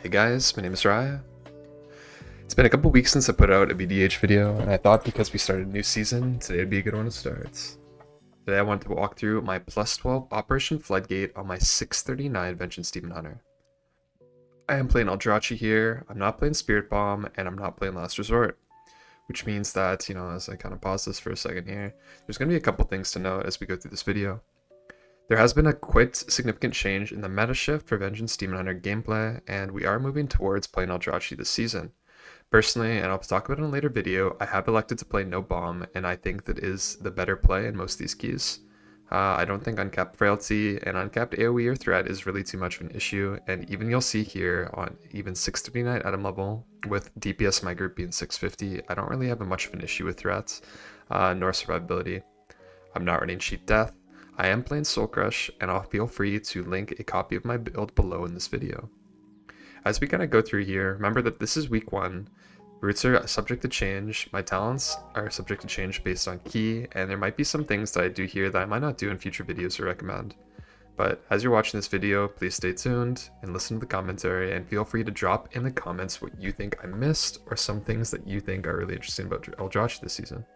Hey guys, my name is Raya. It's been a couple weeks since I put out a BDH video, and I thought because we started a new season, today would be a good one to start. Today I wanted to walk through my plus 12 Operation Floodgate on my 639 Vengeance Demon Hunter. I am playing Aldrachi here, I'm not playing Spirit Bomb, and I'm not playing Last Resort. Which means that, as I kind of pause this for a second here, there's going to be a couple things to note as we go through this video. There has been a quite significant change in the meta shift for Vengeance Demon Hunter gameplay, and we are moving towards playing Aldrachi this season. Personally, and I'll talk about it in a later video, I have elected to play no bomb, and I think that is the better play in most of these keys. I don't think uncapped frailty and uncapped AoE or threat is really too much of an issue, and even you'll see here on even 639 item level, with DPS my group being 650, I don't really have much of an issue with threats, nor survivability. I'm not running cheat death. I am playing Soul Crush, and I'll feel free to link a copy of my build below in this video. As we kind of go through here, remember that this is week 1, roots are subject to change, my talents are subject to change based on key, and there might be some things that I do here that I might not do in future videos or recommend. But as you're watching this video, please stay tuned and listen to the commentary, and feel free to drop in the comments what you think I missed, or some things that you think are really interesting about Aldrachi this season.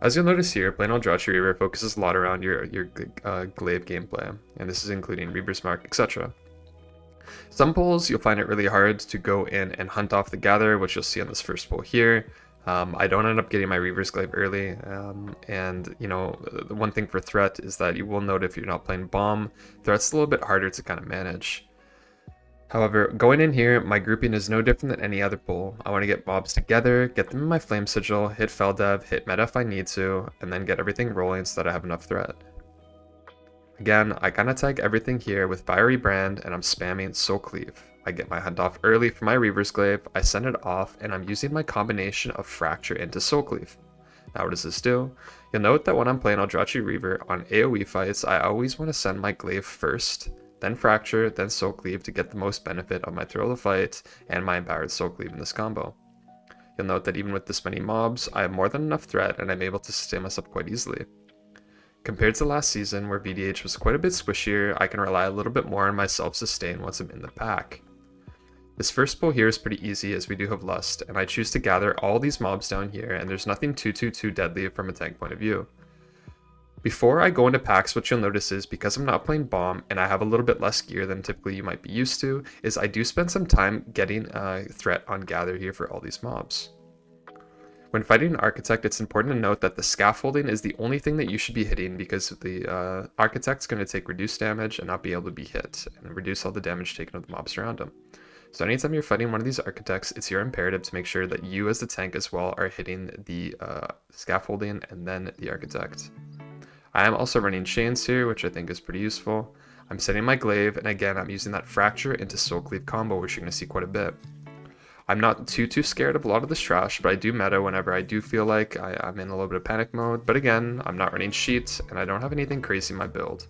As you'll notice here, playing Aldrachi Reaver focuses a lot around your glaive gameplay, and this is including Reaver's Mark, etc. Some pulls you'll find it really hard to go in and hunt off the gather, which you'll see on this first pull here. I don't end up getting my Reaver's Glaive early, and the one thing for threat is that you will note if you're not playing bomb, threat's a little bit harder to kind of manage. However, going in here, my grouping is no different than any other pull. I want to get mobs together, get them in my flame sigil, hit fel dev, hit meta if I need to, and then get everything rolling so that I have enough threat. Again, I kind of tag everything here with Fiery Brand, and I'm spamming Soul Cleave. I get my hunt off early for my Reaver's Glaive, I send it off, and I'm using my combination of Fracture into Soul Cleave. Now what does this do? You'll note that when I'm playing Aldrachi Reaver on AoE fights, I always want to send my Glaive first, then Fracture, then Soul Cleave to get the most benefit of my Thrill of Fight and my Empowered Soul Cleave in this combo. You'll note that even with this many mobs, I have more than enough threat, and I'm able to sustain myself quite easily. Compared to last season, where VDH was quite a bit squishier, I can rely a little bit more on my self-sustain once I'm in the pack. This first pull here is pretty easy as we do have Lust, and I choose to gather all these mobs down here, and there's nothing too deadly from a tank point of view. Before I go into packs, what you'll notice is, because I'm not playing bomb and I have a little bit less gear than typically you might be used to, is I do spend some time getting threat on gather here for all these mobs. When fighting an Architect, it's important to note that the scaffolding is the only thing that you should be hitting, because the Architect's going to take reduced damage and not be able to be hit, and reduce all the damage taken of the mobs around him. So anytime you're fighting one of these Architects, it's your imperative to make sure that you as the tank as well are hitting the scaffolding and then the Architect. I am also running Chains here, which I think is pretty useful. I'm setting my Glaive, and again I'm using that Fracture into Soul Cleave combo, which you're going to see quite a bit. I'm not too scared of a lot of this trash, but I do meta whenever I do feel like I'm in a little bit of panic mode. But again, I'm not running sheets, and I don't have anything crazy in my build.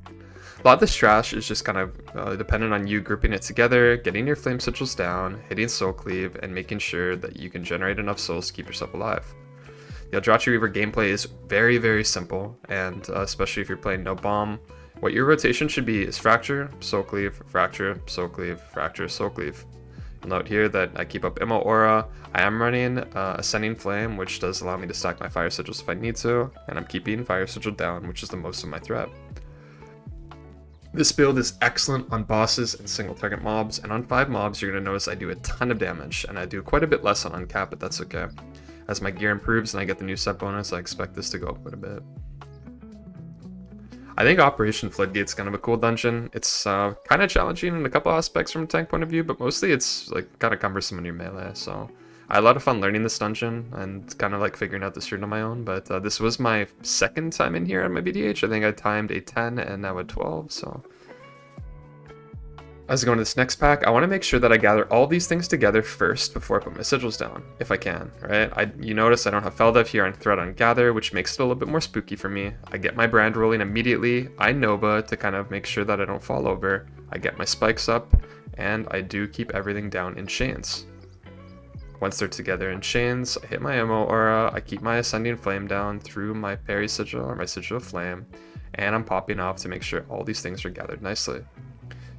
A lot of this trash is just kind of dependent on you grouping it together, getting your flame sigils down, hitting Soul Cleave, and making sure that you can generate enough souls to keep yourself alive. The Aldrachi Reaver gameplay is very simple, and especially if you're playing no bomb, what your rotation should be is Fracture, Soul Cleave, Fracture, Soul Cleave, Fracture, Soul Cleave. Note here that I keep up Immo Aura. I am running Ascending Flame, which does allow me to stack my Fire Sigils if I need to, and I'm keeping Fire Sigil down, which is the most of my threat. This build is excellent on bosses and single target mobs, and on 5 mobs you're going to notice I do a ton of damage, and I do quite a bit less on uncap, but that's okay. As my gear improves and I get the new set bonus, I expect this to go up quite a bit. I think Operation Floodgate's kind of a cool dungeon. It's kind of challenging in a couple aspects from a tank point of view, but mostly it's like kind of cumbersome in your melee. So I had a lot of fun learning this dungeon and kind of like figuring out this route on my own. But this was my second time in here on my BDH. I think I timed a 10 and now a 12. So as I go into this next pack, I want to make sure that I gather all these things together first before I put my sigils down, if I can, right? You notice I don't have fel dev here and threat on gather, which makes it a little bit more spooky for me. I get my brand rolling immediately. I Nova to kind of make sure that I don't fall over. I get my spikes up, and I do keep everything down in chains. Once they're together in chains, I hit my Immo Aura, I keep my Ascending Flame down through my Parry Sigil or my Sigil of Flame, and I'm popping off to make sure all these things are gathered nicely.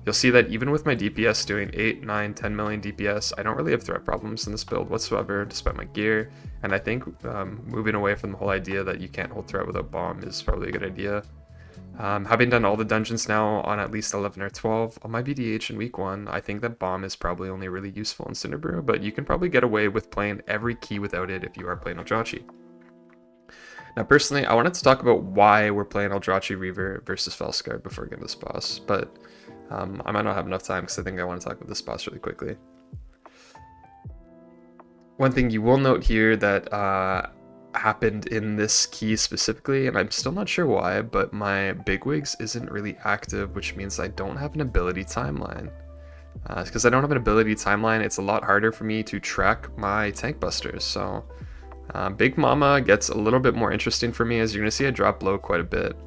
You'll see that even with my DPS doing 8, 9, 10 million DPS, I don't really have threat problems in this build whatsoever, despite my gear. And I think moving away from the whole idea that you can't hold threat without bomb is probably a good idea. Having done all the dungeons now on at least 11 or 12 on my BDH in week 1, I think that bomb is probably only really useful in Cinderbrew, but you can probably get away with playing every key without it if you are playing Aldrachi. Now personally, I wanted to talk about why we're playing Aldrachi Reaver versus Felskar before we get into this boss, but I might not have enough time because I think I want to talk about this boss really quickly. One thing you will note here that happened in this key specifically, and I'm still not sure why, but my bigwigs isn't really active, which means I don't have an ability timeline. Because I don't have an ability timeline, it's a lot harder for me to track my tank busters, so Big Momma gets a little bit more interesting for me, as you're going to see I drop low quite a bit.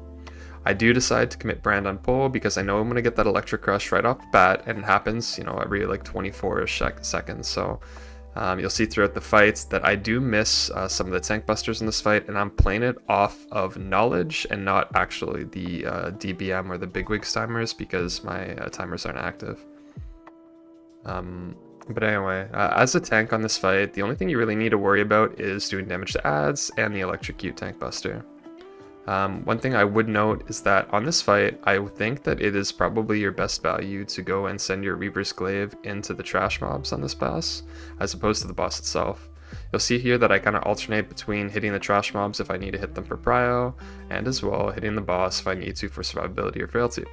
I do decide to commit Brand on pull because I know I'm going to get that Electric Crush right off the bat, and it happens, you know, every like 24-ish seconds, so you'll see throughout the fights that I do miss some of the tank busters in this fight, and I'm playing it off of knowledge and not actually the DBM or the bigwigs timers because my timers aren't active. But anyway, as a tank on this fight, the only thing you really need to worry about is doing damage to adds and the electrocute tank buster. One thing I would note is that on this fight, I think that it is probably your best value to go and send your Reaver's Glaive into the trash mobs on this boss, as opposed to the boss itself. You'll see here that I kind of alternate between hitting the trash mobs if I need to hit them for prio, and as well hitting the boss if I need to for survivability or frailty.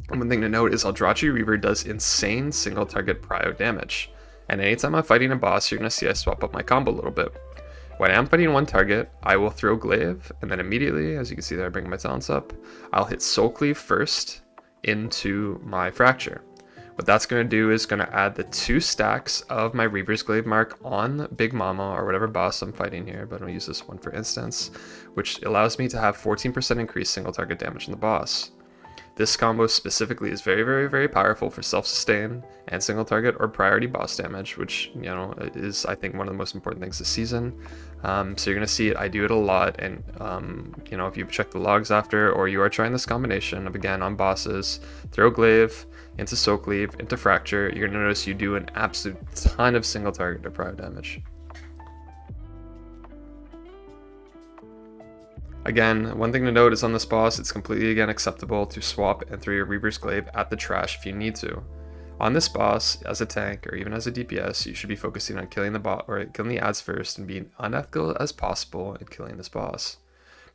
One thing to note is Aldrachi Reaver does insane single target prio damage, and anytime I'm fighting a boss, you're going to see I swap up my combo a little bit. When I'm fighting one target, I will throw glaive, and then immediately, as you can see there, I bring my talents up, I'll hit soul cleave first into my fracture. What that's going to do is going to add the 2 stacks of my Reaver's Glaive mark on Big Momma or whatever boss I'm fighting here, but I'll use this one for instance, which allows me to have 14% increased single target damage on the boss. This combo specifically is very, very, very powerful for self-sustain and single target or priority boss damage, which, you know, is, I think, one of the most important things this season. So you're going to see it, I do it a lot, and, you know, if you check the logs after, or you are trying this combination of, again, on bosses, throw glaive, into soul cleave, into fracture, you're going to notice you do an absolute ton of single target or prior damage. Again, one thing to note is on this boss, it's completely again acceptable to swap and throw your Reaver's Glaive at the trash if you need to. On this boss, as a tank or even as a DPS, you should be focusing on killing the bot or killing the adds first and being unethical as possible in killing this boss.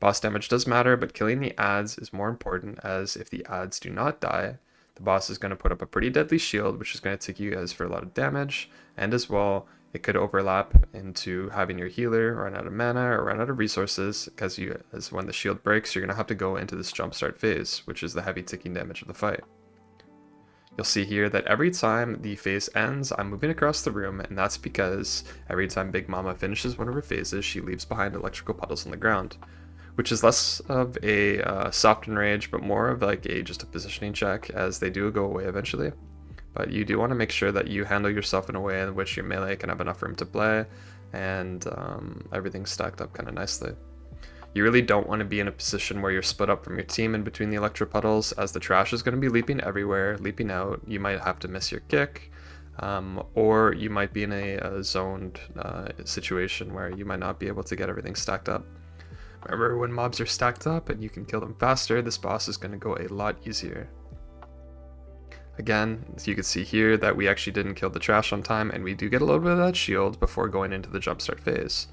Boss damage does matter, but killing the adds is more important, as if the adds do not die, the boss is going to put up a pretty deadly shield, which is going to take you guys for a lot of damage, and as well, it could overlap into having your healer run out of mana or run out of resources, because as when the shield breaks, you're going to have to go into this jumpstart phase, which is the heavy ticking damage of the fight. You'll see here that every time the phase ends, I'm moving across the room, and that's because every time Big Momma finishes one of her phases, she leaves behind electrical puddles on the ground, which is less of a soft enrage, but more of like just a positioning check, as they do go away eventually. But you do want to make sure that you handle yourself in a way in which your melee can have enough room to play, and everything's stacked up kind of nicely. You really don't want to be in a position where you're split up from your team in between the electro puddles, as the trash is going to be leaping everywhere, leaping out. You might have to miss your kick, or you might be in a zoned situation where you might not be able to get everything stacked up. Remember, when mobs are stacked up and you can kill them faster, this boss is going to go a lot easier. Again, as you can see here that we actually didn't kill the trash on time, and we do get a little bit of that shield before going into the jumpstart phase.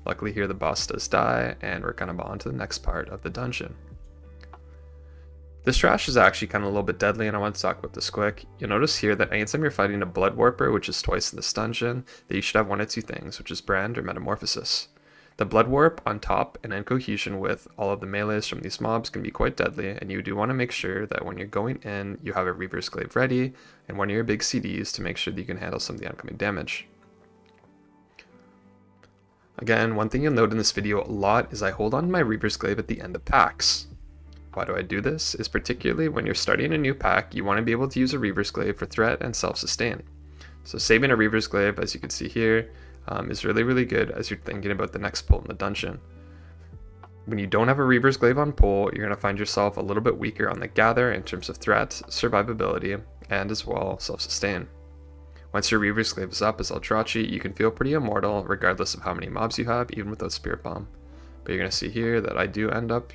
Luckily here the boss does die, and we're kind of on to the next part of the dungeon. This trash is actually kind of a little bit deadly, and I want to talk about this quick. You'll notice here that anytime you're fighting a blood warper, which is twice in this dungeon, that you should have one of two things, which is brand or metamorphosis. The blood warp on top and in cohesion with all of the melees from these mobs can be quite deadly, and you do want to make sure that when you're going in, you have a Reaver's Glaive ready and one of your big CDs to make sure that you can handle some of the oncoming damage. Again, one thing you'll note in this video a lot is I hold on to my Reaver's Glaive at the end of packs. Why do I do this? Is particularly when you're starting a new pack, you want to be able to use a Reaver's Glaive for threat and self-sustain. So saving a Reaver's Glaive, as you can see here, is really, really good as you're thinking about the next pull in the dungeon. when you don't have a Reaver's Glaive on pull, you're going to find yourself a little bit weaker on the gather in terms of threat, survivability, and as well self-sustain. Once your Reaver's Glaive is up as Aldrachi, you can feel pretty immortal regardless of how many mobs you have, even without Spirit Bomb. But you're going to see here that I do end up,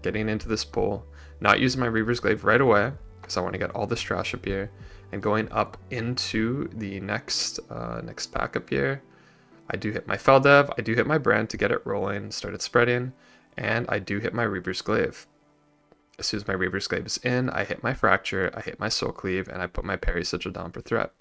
getting into this pull, not using my Reaver's Glaive right away, because I want to get all this trash up here, and going up into the next pack up here. I do hit my Feldev, I do hit my Brand to get it rolling, started spreading, and I do hit my Reaver's Glaive. As soon as my Reaver's Glaive is in, I hit my Fracture, I hit my Soul Cleave, and I put my Parry Sigil down for threat.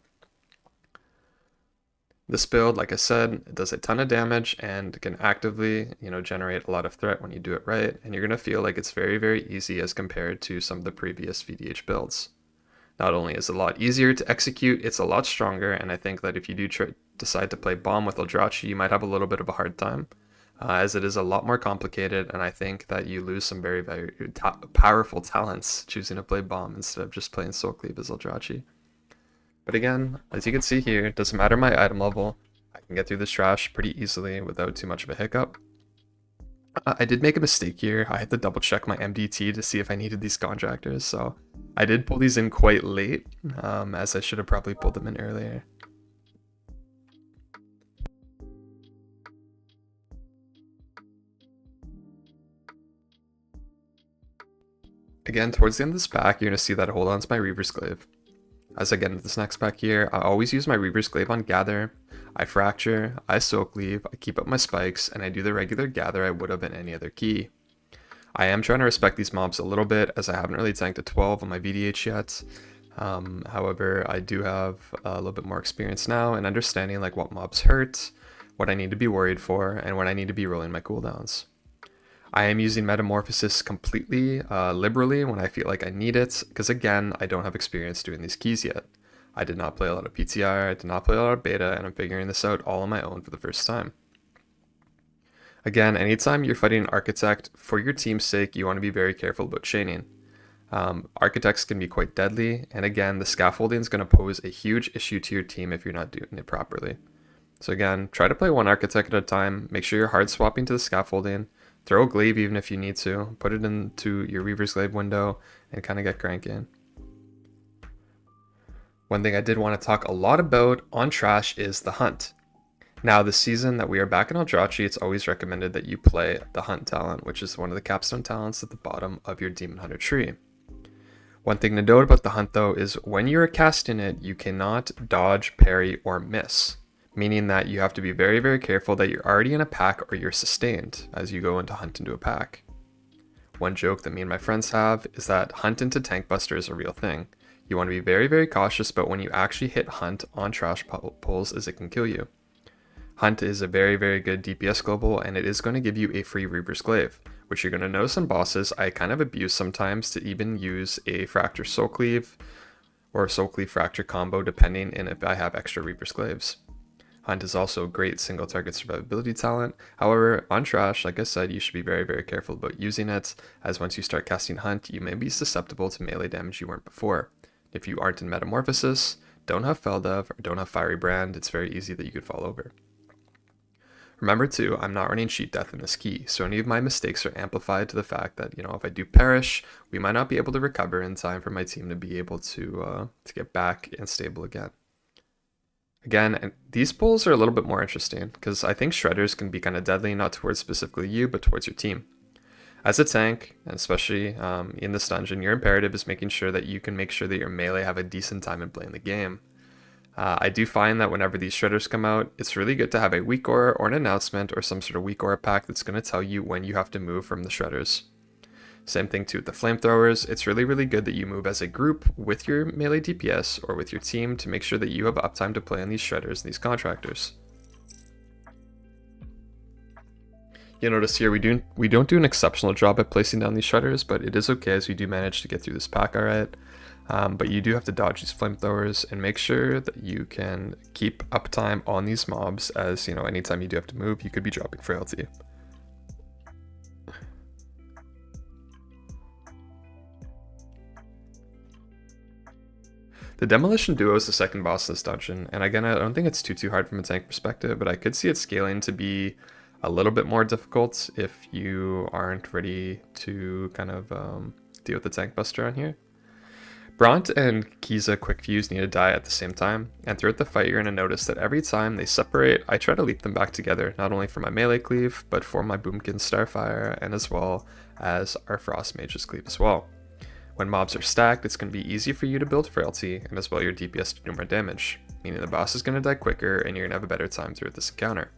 This build, like I said, it does a ton of damage and can actively, generate a lot of threat when you do it right, and you're going to feel like it's very, very easy as compared to some of the previous VDH builds. Not only is it a lot easier to execute, it's a lot stronger, and I think that if you do decide to play Bomb with Aldrachi, you might have a little bit of a hard time, as it is a lot more complicated, and I think that you lose some very, very powerful talents choosing to play Bomb instead of just playing Soul Cleave as Aldrachi. But again, as you can see here, it doesn't matter my item level, I can get through this trash pretty easily without too much of a hiccup. I did make a mistake here. I had to double check my MDT to see if I needed these contractors, so I did pull these in quite late, as I should have probably pulled them in earlier. Again, towards the end of this pack, you're going to see that I hold on to my Reaver's Glaive. As I get into this next pack here, I always use my Reaver's Glaive on Gather, I Fracture, I Soul Cleave, I keep up my spikes, and I do the regular Gather I would have in any other key. I am trying to respect these mobs a little bit, as I haven't really tanked a 12 on my VDH yet. However, I do have a little bit more experience now and understanding like what mobs hurt, what I need to be worried for, and when I need to be rolling my cooldowns. I am using Metamorphosis completely liberally when I feel like I need it, because again, I don't have experience doing these keys yet. I did not play a lot of PTR, I did not play a lot of beta, and I'm figuring this out all on my own for the first time. Again, anytime you're fighting an Architect, for your team's sake, you want to be very careful about chaining. Architects can be quite deadly, and again, the scaffolding is going to pose a huge issue to your team if you're not doing it properly. So again, try to play one Architect at a time, make sure you're hard swapping to the scaffolding, throw a glaive even if you need to, put it into your Reaver's Glaive window, and kind of get cranking. One thing I did want to talk a lot about on Trash is the Hunt. Now, this season that we are back in Aldrachi, it's always recommended that you play the Hunt talent, which is one of the capstone talents at the bottom of your Demon Hunter tree. One thing to note about the Hunt though is when you're casting it, you cannot dodge, parry, or miss. Meaning that you have to be very, very careful that you're already in a pack or you're sustained as you go into Hunt into a pack. One joke that me and my friends have is that Hunt into Tank Buster is a real thing. You want to be very, very cautious about when you actually hit Hunt on trash pulls, as it can kill you. Hunt is a very, very good DPS global, and it is going to give you a free Reaver's Glaive, which you're going to notice on bosses I kind of abuse sometimes to even use a Fracture Soul Cleave or Soul Cleave Fracture combo depending on if I have extra Reaver's Glaives. Hunt is also a great single target survivability talent. However, on Trash, like I said, you should be very, very careful about using it, as once you start casting Hunt, you may be susceptible to melee damage you weren't before. If you aren't in Metamorphosis, don't have Feldev, or don't have Fiery Brand, it's very easy that you could fall over. Remember too, I'm not running Cheat Death in this key, so any of my mistakes are amplified to the fact that, if I do perish, we might not be able to recover in time for my team to be able to get back and stable again. Again, these pulls are a little bit more interesting, because I think Shredders can be kind of deadly, not towards specifically you, but towards your team. As a tank, and especially in this dungeon, your imperative is making sure that you can make sure that your melee have a decent time in playing the game. I do find that whenever these Shredders come out, it's really good to have a weak aura or an announcement or some sort of weak aura pack that's going to tell you when you have to move from the Shredders. Same thing too with the Flamethrowers. It's really, really good that you move as a group with your melee DPS or with your team to make sure that you have uptime to play on these Shredders and these Contractors. You'll notice here we don't do an exceptional job at placing down these Shredders, but it is okay as we do manage to get through this pack alright. But you do have to dodge these Flamethrowers and make sure that you can keep uptime on these mobs, as anytime you do have to move, you could be dropping frailty. The Demolition Duo is the second boss in this dungeon, and again, I don't think it's too hard from a tank perspective, but I could see it scaling to be a little bit more difficult if you aren't ready to kind of deal with the tank buster on here. Bront and Kiza quick fuse need to die at the same time, and throughout the fight you're going to notice that every time they separate, I try to leap them back together, not only for my melee cleave, but for my Boomkin Starfire, and as well as our Frost Mage's cleave as well. When mobs are stacked, it's going to be easy for you to build frailty, and as well your DPS to do more damage, meaning the boss is going to die quicker and you're going to have a better time throughout this encounter.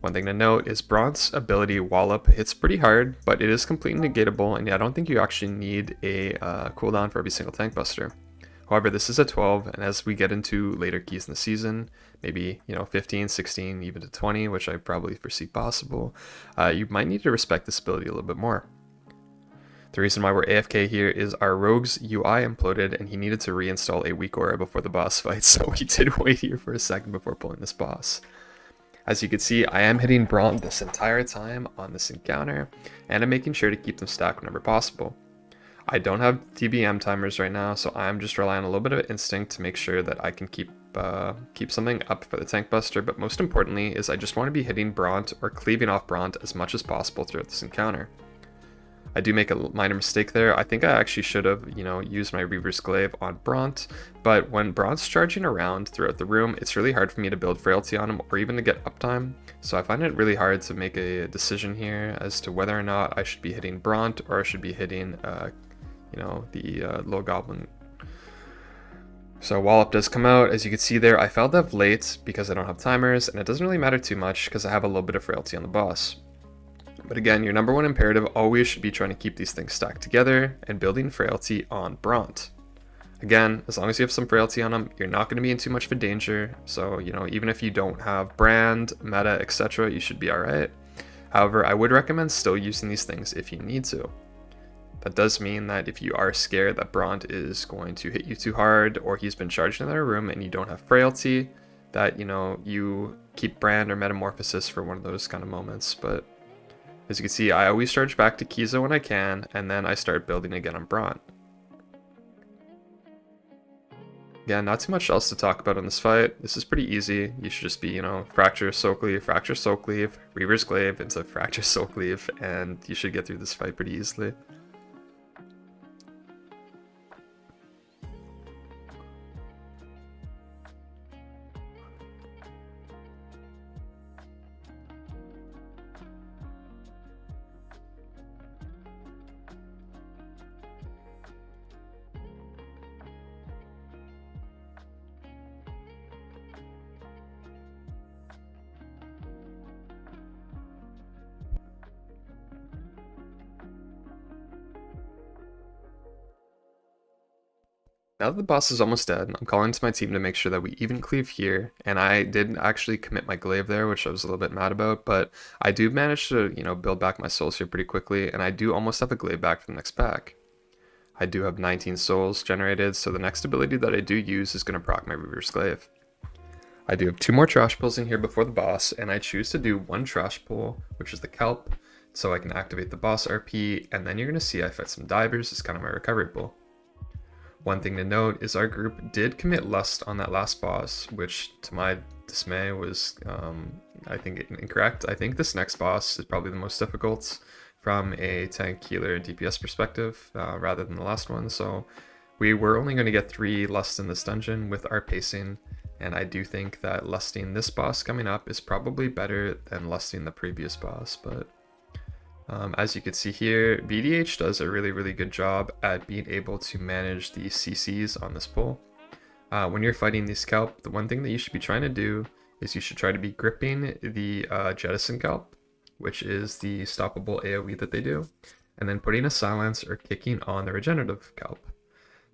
One thing to note is Bront's ability Wallop hits pretty hard, but it is completely negatable, and I don't think you actually need a cooldown for every single tank buster. However, this is a 12, and as we get into later keys in the season, maybe 15, 16, even to 20, which I probably foresee possible, you might need to respect this ability a little bit more. The reason why we're AFK here is our rogue's UI imploded, and he needed to reinstall a weak aura before the boss fight, so we did wait here for a second before pulling this boss. As you can see, I am hitting Bront this entire time on this encounter, and I'm making sure to keep them stacked whenever possible. I don't have DBM timers right now, so I'm just relying on a little bit of instinct to make sure that I can keep something up for the tank buster, but most importantly is I just want to be hitting Bront or cleaving off Bront as much as possible throughout this encounter. I do make a minor mistake there. I think I actually should have, used my Reaver's Glaive on Bront, but when Bront's charging around throughout the room, it's really hard for me to build frailty on him or even to get uptime. So I find it really hard to make a decision here as to whether or not I should be hitting Bront or I should be hitting, the low goblin. So Wallop does come out. As you can see there, I fell dev late because I don't have timers, and it doesn't really matter too much because I have a little bit of frailty on the boss. But again, your number one imperative always should be trying to keep these things stacked together and building frailty on Bront. Again, as long as you have some frailty on them, you're not going to be in too much of a danger. So, even if you don't have brand, meta, etc., you should be alright. However, I would recommend still using these things if you need to. That does mean that if you are scared that Bront is going to hit you too hard, or he's been charged in another room and you don't have frailty, that, you keep brand or metamorphosis for one of those kind of moments. But as you can see, I always charge back to Kiza when I can, and then I start building again on Bront. Again, not too much else to talk about in this fight. This is pretty easy. You should just be, fracture, soul cleave, Reaver's Glaive into fracture, soul cleave, and you should get through this fight pretty easily. Now that the boss is almost dead, I'm calling to my team to make sure that we even cleave here, and I did actually commit my glaive there, which I was a little bit mad about, but I do manage to, build back my souls here pretty quickly, and I do almost have a glaive back for the next pack. I do have 19 souls generated, so the next ability that I do use is going to proc my Reaver's Glaive. I do have 2 more trash pulls in here before the boss, and I choose to do 1 trash pull, which is the kelp, so I can activate the boss RP, and then you're going to see I fight some divers as kind of my recovery pull. One thing to note is our group did commit lust on that last boss, which to my dismay was, I think, incorrect. I think this next boss is probably the most difficult from a tank, healer, and DPS perspective, rather than the last one. So we were only going to get 3 lusts in this dungeon with our pacing, and I do think that lusting this boss coming up is probably better than lusting the previous boss, but as you can see here, VDH does a really, really good job at being able to manage the CCs on this pull. When you're fighting these kelp, the one thing that you should be trying to do is you should try to be gripping the jettison kelp, which is the stoppable AoE that they do, and then putting a silence or kicking on the regenerative kelp.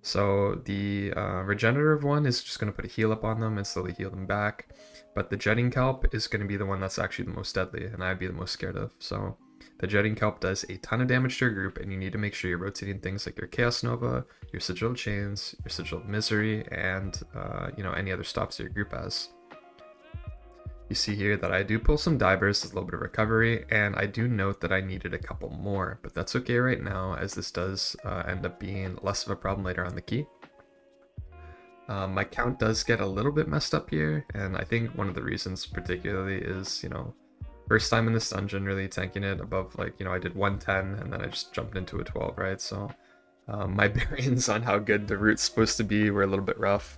So the regenerative one is just going to put a heal up on them and slowly heal them back, but the jetting kelp is going to be the one that's actually the most deadly, and I'd be the most scared of. So the jetting kelp does a ton of damage to your group, and you need to make sure you're rotating things like your Chaos Nova, your Sigil of Chains, your Sigil of Misery, and any other stops that your group has. You see here that I do pull some divers as a little bit of recovery, and I do note that I needed a couple more, but that's okay right now, as this does end up being less of a problem later on the key. My count does get a little bit messed up here, and I think one of the reasons particularly is, First time in this dungeon really tanking it above, like, you know, I did 110 and then I just jumped into a 12, right? So my bearings on how good the route's supposed to be were a little bit rough.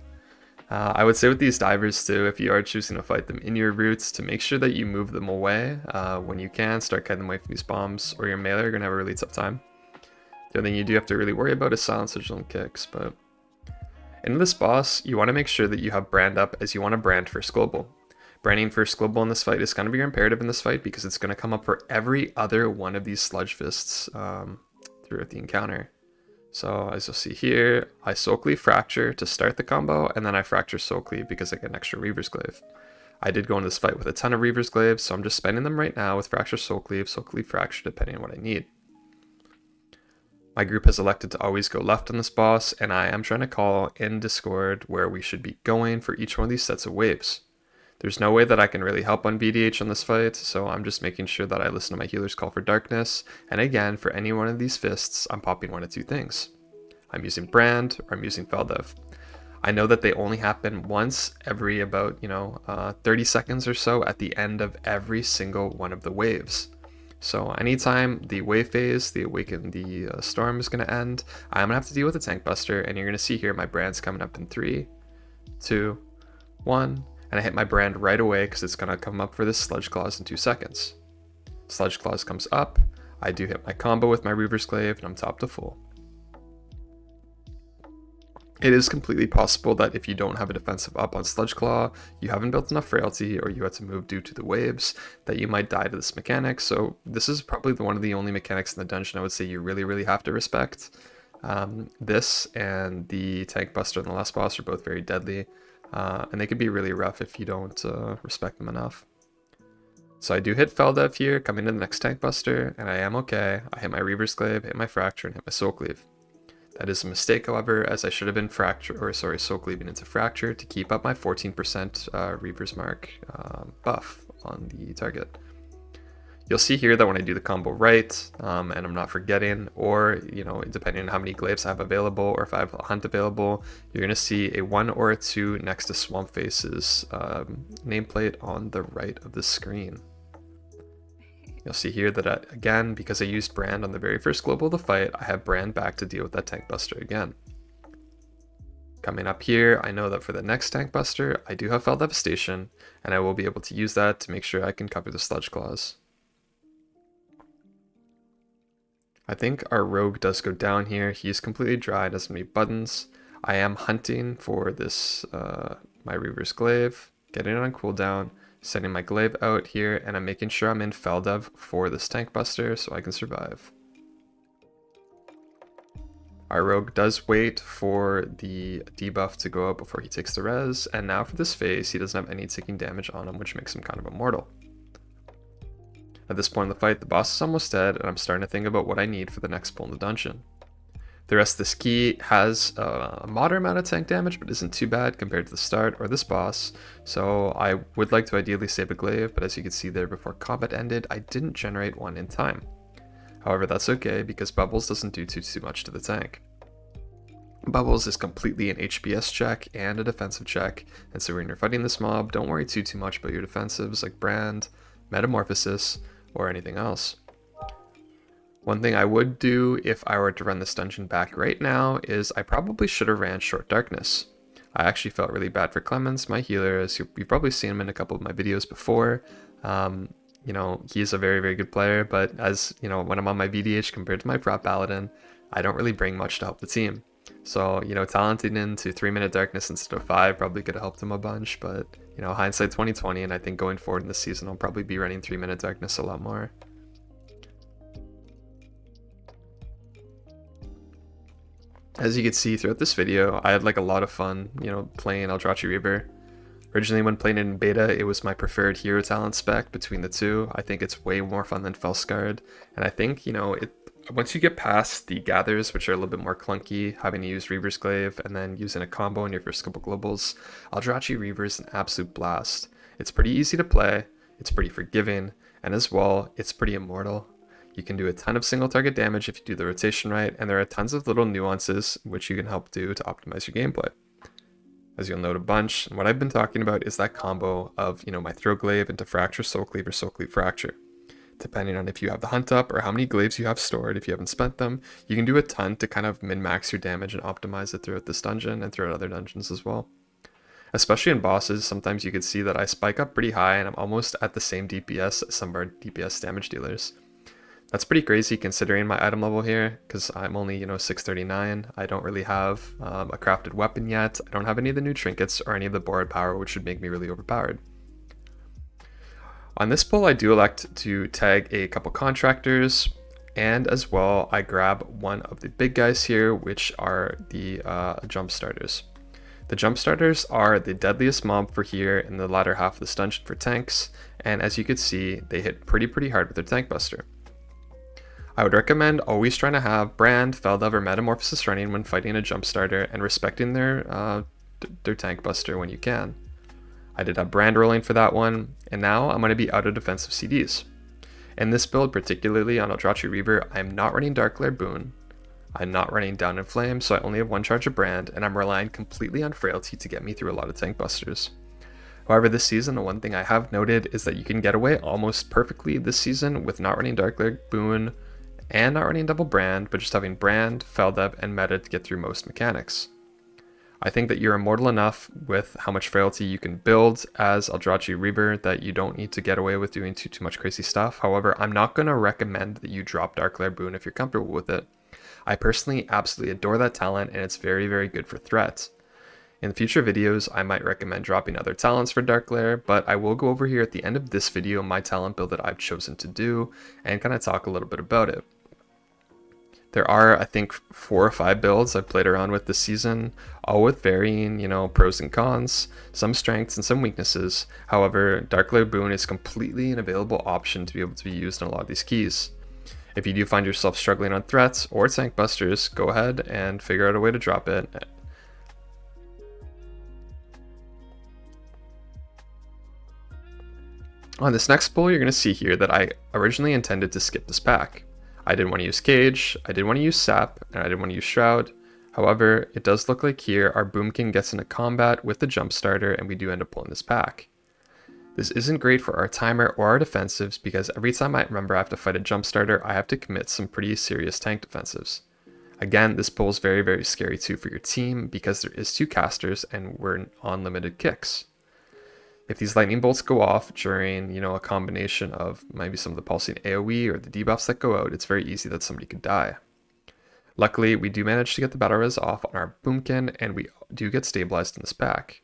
I would say with these divers too, if you are choosing to fight them in your routes, to make sure that you move them away when you can, start cutting them away from these bombs, or your melee are going to have a really tough time. The only thing you do have to really worry about is silence vigilant kicks, but in this boss, you want to make sure that you have brand up as you want to brand first global. Branding first global in this fight is going to be your imperative in this fight because it's going to come up for every other one of these sludge fists throughout the encounter. So as you'll see here, I soul cleave fracture to start the combo, and then I fracture soul cleave because I get an extra reaver's glaive. I did go into this fight with a ton of reaver's glaives, so I'm just spending them right now with fracture soul cleave fracture, depending on what I need. My group has elected to always go left on this boss, and I am trying to call in Discord where we should be going for each one of these sets of waves. There's no way that I can really help on VDH on this fight, so I'm just making sure that I listen to my healer's call for darkness, and again, for any one of these fists, I'm popping one of two things. I'm using Brand, or I'm using Feldev. I know that they only happen once every about, 30 seconds or so at the end of every single one of the waves. So anytime the wave phase, the storm is going to end, I'm going to have to deal with a tank buster, and you're going to see here my Brand's coming up in 3, 2, 1, and I hit my brand right away because it's going to come up for this Sludge Claws in 2 seconds. Sludge Claws comes up, I do hit my combo with my Reaver's Glaive, and I'm top to full. It is completely possible that if you don't have a defensive up on Sludge Claw, you haven't built enough frailty, or you had to move due to the waves, that you might die to this mechanic. So this is probably one of the only mechanics in the dungeon I would say you really, really have to respect. This and the Tank Buster and the last boss are both very deadly. And they can be really rough if you don't respect them enough. So I do hit Feldev here, coming to the next Tank Buster, and I am okay. I hit my Reaver's Glaive, hit my Fracture, and hit my Soul Cleave. That is a mistake, however, as I should have been Soul Cleaving into Fracture to keep up my 14% Reaver's Mark buff on the target. You'll see here that when I do the combo right, and I'm not forgetting, or, depending on how many glaives I have available, or if I have a hunt available, you're going to see a 1 or a 2 next to Swampface's nameplate on the right of the screen. You'll see here that, again, because I used Brand on the very first global of the fight, I have Brand back to deal with that Tank Buster again. Coming up here, I know that for the next Tank Buster, I do have Fell Devastation, and I will be able to use that to make sure I can cover the Sludge Claws. I think our rogue does go down here. He's completely dry, doesn't have any buttons. I am hunting for this, my Reaver's Glaive, getting it on cooldown, sending my glaive out here, and I'm making sure I'm in Feldev for this Tank Buster so I can survive. Our rogue does wait for the debuff to go out before he takes the res, and now for this phase, he doesn't have any taking damage on him, which makes him kind of immortal. At this point in the fight, the boss is almost dead, and I'm starting to think about what I need for the next pull in the dungeon. The rest of this key has a moderate amount of tank damage, but isn't too bad compared to the start or this boss, so I would like to ideally save a glaive, but as you can see there before combat ended, I didn't generate one in time. However, that's okay, because Bubbles doesn't do too much to the tank. Bubbles is completely an HPS check and a defensive check, and so when you're fighting this mob, don't worry too much about your defensives like Brand, Metamorphosis, or anything else. One thing I would do if I were to run this dungeon back right now is I probably should have ran Short Darkness. I actually felt really bad for Clemens, my healer, as you've probably seen him in a couple of my videos before. He's a very, very good player, but as when I'm on my VDH compared to my prop paladin, I don't really bring much to help the team. So, talenting into 3-minute darkness instead of 5 probably could have helped him a bunch, but, hindsight 2020, and I think going forward in this season, I'll probably be running 3-minute darkness a lot more. As you can see throughout this video, I had a lot of fun, playing Aldrachi Reaver. Originally when playing it in beta, it was my preferred hero talent spec between the two. I think it's way more fun than Felsguard, and I think, once you get past the gathers, which are a little bit more clunky, having to use Reaver's Glaive and then using a combo in your first couple globals, Aldrachi Reaver is an absolute blast. It's pretty easy to play, it's pretty forgiving, and as well, it's pretty immortal. You can do a ton of single target damage if you do the rotation right, and there are tons of little nuances which you can help do to optimize your gameplay. as you'll note a bunch. And what I've been talking about is that combo of, my throw glaive into fracture soul cleave or soul cleave fracture. Depending on if you have the hunt up or how many glaives you have stored, if you haven't spent them, you can do a ton to kind of min-max your damage and optimize it throughout this dungeon and throughout other dungeons as well. Especially in bosses, sometimes you could see that I spike up pretty high and I'm almost at the same DPS as some of our DPS damage dealers. That's pretty crazy considering my item level here, because I'm only, 639. I don't really have a crafted weapon yet. I don't have any of the new trinkets or any of the borrowed power, which would make me really overpowered. On this pull, I do elect to tag a couple contractors, and as well, I grab one of the big guys here, which are the jump starters. The jump starters are the deadliest mob for here in the latter half of this dungeon for tanks, and as you can see, they hit pretty hard with their tank buster. I would recommend always trying to have Brand, Feldov, or Metamorphosis running when fighting a jump starter and respecting their tank buster when you can. I did have Brand rolling for that one, and now I'm going to be out of defensive CDs. In this build, particularly on Aldrachi Reaver, I'm not running Dark Glare Boon, I'm not running Down in Flame, so I only have one charge of Brand, and I'm relying completely on Frailty to get me through a lot of tank busters. However, this season, the one thing I have noted is that you can get away almost perfectly this season with not running Dark Glare Boon, and not running double Brand, but just having Brand, Feldeb, and Meta to get through most mechanics. I think that you're immortal enough with how much frailty you can build as Aldrachi Reaver that you don't need to get away with doing too much crazy stuff. However, I'm not going to recommend that you drop Dark Glare Boon if you're comfortable with it. I personally absolutely adore that talent, and it's very good for threats. In future videos, I might recommend dropping other talents for Dark Glare, but I will go over here at the end of this video my talent build that I've chosen to do and kind of talk a little bit about it. There are, I think, 4 or 5 builds I've played around with this season, all with varying, pros and cons, some strengths and some weaknesses. However, Dark Glare Boon is completely an available option to be able to be used in a lot of these keys. If you do find yourself struggling on threats or tank busters, go ahead and figure out a way to drop it. On this next pull, you're going to see here that I originally intended to skip this pack. I didn't want to use Cage, I didn't want to use Sap, and I didn't want to use Shroud. However, it does look like here our Boomkin gets into combat with the jump starter and we do end up pulling this pack. This isn't great for our timer or our defensives because every time I remember I have to fight a jump starter, I have to commit some pretty serious tank defensives. Again, this pull is very scary too for your team because there is 2 casters and we're on limited kicks. If these lightning bolts go off during, a combination of maybe some of the pulsing AoE or the debuffs that go out, it's very easy that somebody could die. Luckily, we do manage to get the battle res off on our Boomkin, and we do get stabilized in this pack.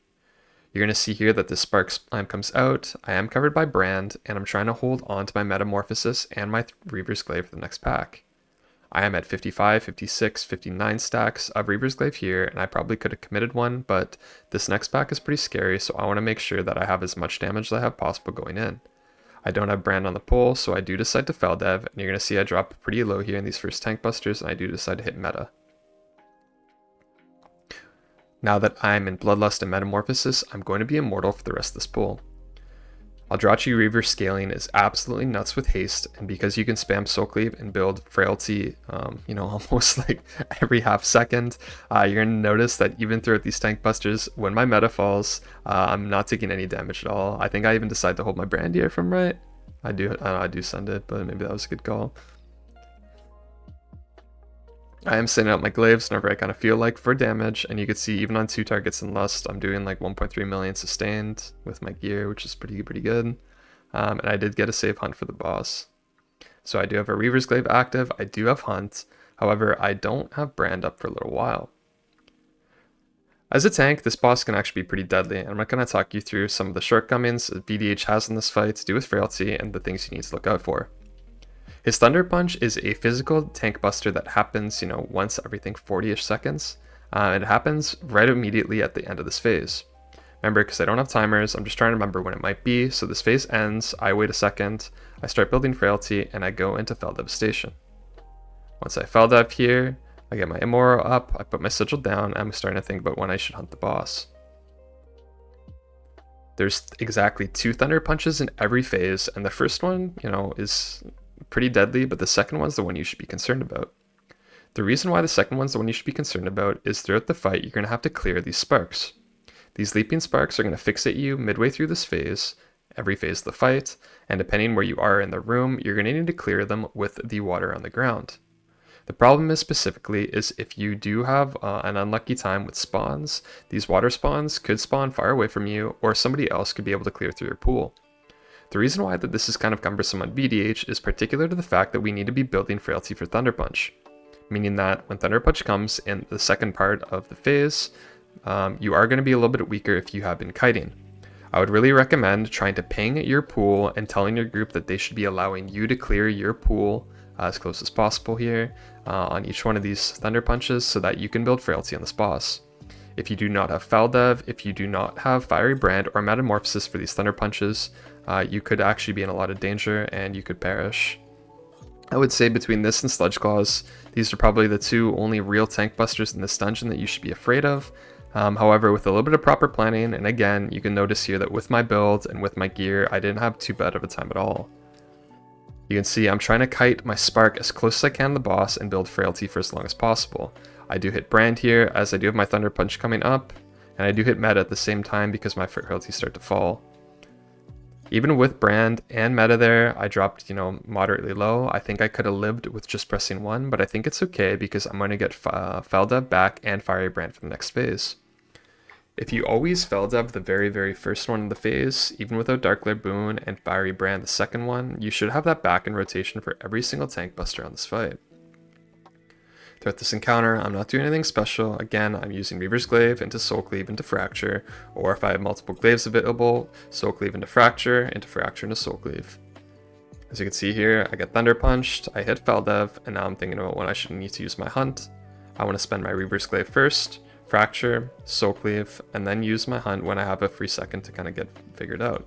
You're going to see here that the Spark Slime comes out, I am covered by Brand, and I'm trying to hold on to my Metamorphosis and my Reaver's Glaive for the next pack. I am at 55, 56, 59 stacks of Reaver's Glaive here, and I probably could have committed one, but this next pack is pretty scary, so I want to make sure that I have as much damage as I have possible going in. I don't have Brand on the pull, so I do decide to Feldev, and you're going to see I drop pretty low here in these first tank busters, and I do decide to hit Meta. Now that I'm in Bloodlust and Metamorphosis, I'm going to be immortal for the rest of this pull. Aldrachi Reaver scaling is absolutely nuts with haste, and because you can spam Soul Cleave and build Frailty, almost like every half second, you're going to notice that even throughout these tank busters, when my meta falls, I'm not taking any damage at all. I think I even decide to hold my Brand here if I'm right. I do send it, but maybe that was a good call. I am sending out my glaives whenever I kind of feel like for damage, and you can see even on 2 targets in Lust, I'm doing like 1.3 million sustained with my gear, which is pretty good. And I did get a save hunt for the boss. So I do have a Reaver's Glaive active, I do have Hunt, however I don't have Brand up for a little while. As a tank, this boss can actually be pretty deadly, and I'm not going to talk you through some of the shortcomings VDH has in this fight to do with Frailty and the things you need to look out for. His Thunder Punch is a physical tank buster that happens, once every 40-ish seconds. It happens right immediately at the end of this phase. Remember, because I don't have timers, I'm just trying to remember when it might be. So this phase ends, I wait a second, I start building Frailty, and I go into Fell Devastation. Once I Fell Dev here, I get my Immortal up, I put my Sigil down, and I'm starting to think about when I should hunt the boss. There's exactly 2 Thunder Punches in every phase, and the first one, is pretty deadly, but the second one's the one you should be concerned about. The reason why the second one's the one you should be concerned about is throughout the fight, you're going to have to clear these sparks. These leaping sparks are going to fixate you midway through this phase, every phase of the fight, and depending where you are in the room, you're going to need to clear them with the water on the ground. The problem is if you do have an unlucky time with spawns, these water spawns could spawn far away from you, or somebody else could be able to clear through your pool. The reason why that this is kind of cumbersome on VDH is particular to the fact that we need to be building Frailty for Thunder Punch, meaning that when Thunder Punch comes in the second part of the phase, you are going to be a little bit weaker if you have been kiting. I would really recommend trying to ping your pool and telling your group that they should be allowing you to clear your pool as close as possible here on each one of these Thunder Punches so that you can build Frailty on this boss. If you do not have Foul Dev, if you do not have Fiery Brand or Metamorphosis for these Thunder Punches, you could actually be in a lot of danger and you could perish. I would say between this and Sludge Claws, these are probably the two only real tank busters in this dungeon that you should be afraid of. However, with a little bit of proper planning, and again, you can notice here that with my build and with my gear, I didn't have too bad of a time at all. You can see I'm trying to kite my spark as close as I can to the boss and build Frailty for as long as possible. I do hit Brand here, as I do have my Thunder Punch coming up, and I do hit Meta at the same time because my Frailty start to fall. Even with Brand and Meta there, I dropped, moderately low. I think I could have lived with just pressing 1, but I think it's okay because I'm going to get Foul Dev back and Fiery Brand for the next phase. If you always Foul Dev the very, very first one in the phase, even without Dark Glare Boon and Fiery Brand the second one, you should have that back in rotation for every single tank buster on this fight. Throughout this encounter, I'm not doing anything special. Again, I'm using Reaver's Glaive into Soul Cleave into Fracture, or if I have multiple Glaives available, Soul Cleave into Fracture into Soul Cleave. As you can see here, I get Thunder Punched, I hit Foul Dev, and now I'm thinking about when I should need to use my Hunt. I want to spend my Reaver's Glaive first, Fracture, Soul Cleave, and then use my Hunt when I have a free second to kind of get figured out.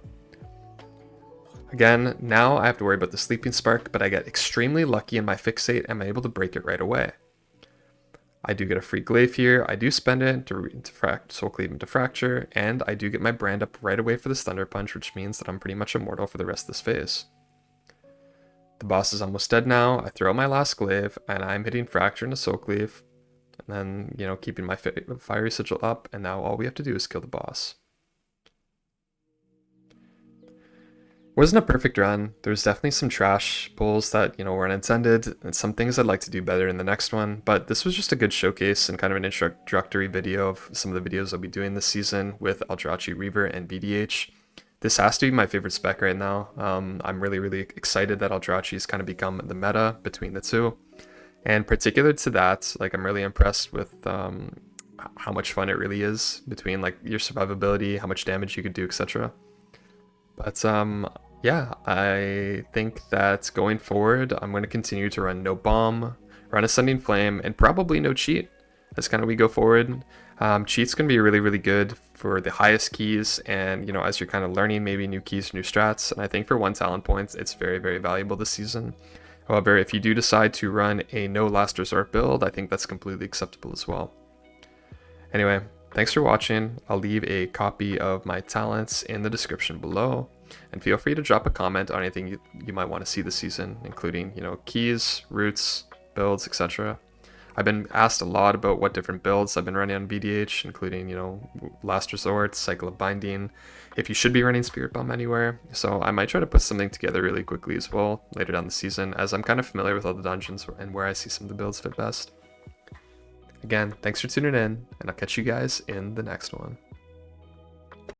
Again, now I have to worry about the Sleeping Spark, but I get extremely lucky in my Fixate and I'm able to break it right away. I do get a free Glaive here, I do spend it to Soul Cleave into Fracture, and I do get my Brand up right away for this Thunder Punch, which means that I'm pretty much immortal for the rest of this phase. The boss is almost dead now, I throw out my last Glaive, and I'm hitting Fracture into Soul Cleave, and then, keeping my Fiery Sigil up, and now all we have to do is kill the boss. Wasn't a perfect run. There's definitely some trash pulls that, were unintended, and some things I'd like to do better in the next one, but this was just a good showcase and kind of an introductory video of some of the videos I'll be doing this season with Aldrachi Reaver and VDH. This has to be my favorite spec right now. I'm really, really excited that Aldrachi has kind of become the meta between the two. And particular to that, I'm really impressed with how much fun it really is between your survivability, how much damage you could do, etc. But yeah, I think that going forward, I'm going to continue to run no bomb, run Ascending Flame, and probably no cheat as kind of we go forward. Cheat's going to be really, really good for the highest keys and, as you're kind of learning maybe new keys, new strats. And I think for 1 talent point, it's very, very valuable this season. However, if you do decide to run a no last resort build, I think that's completely acceptable as well. Anyway, thanks for watching. I'll leave a copy of my talents in the description below. And feel free to drop a comment on anything you might want to see this season, including, keys, roots, builds, etc. I've been asked a lot about what different builds I've been running on VDH, including, Last Resort, Cycle of Binding, if you should be running Spirit Bomb anywhere. So I might try to put something together really quickly as well later down the season, as I'm kind of familiar with all the dungeons and where I see some of the builds fit best. Again, thanks for tuning in, and I'll catch you guys in the next one.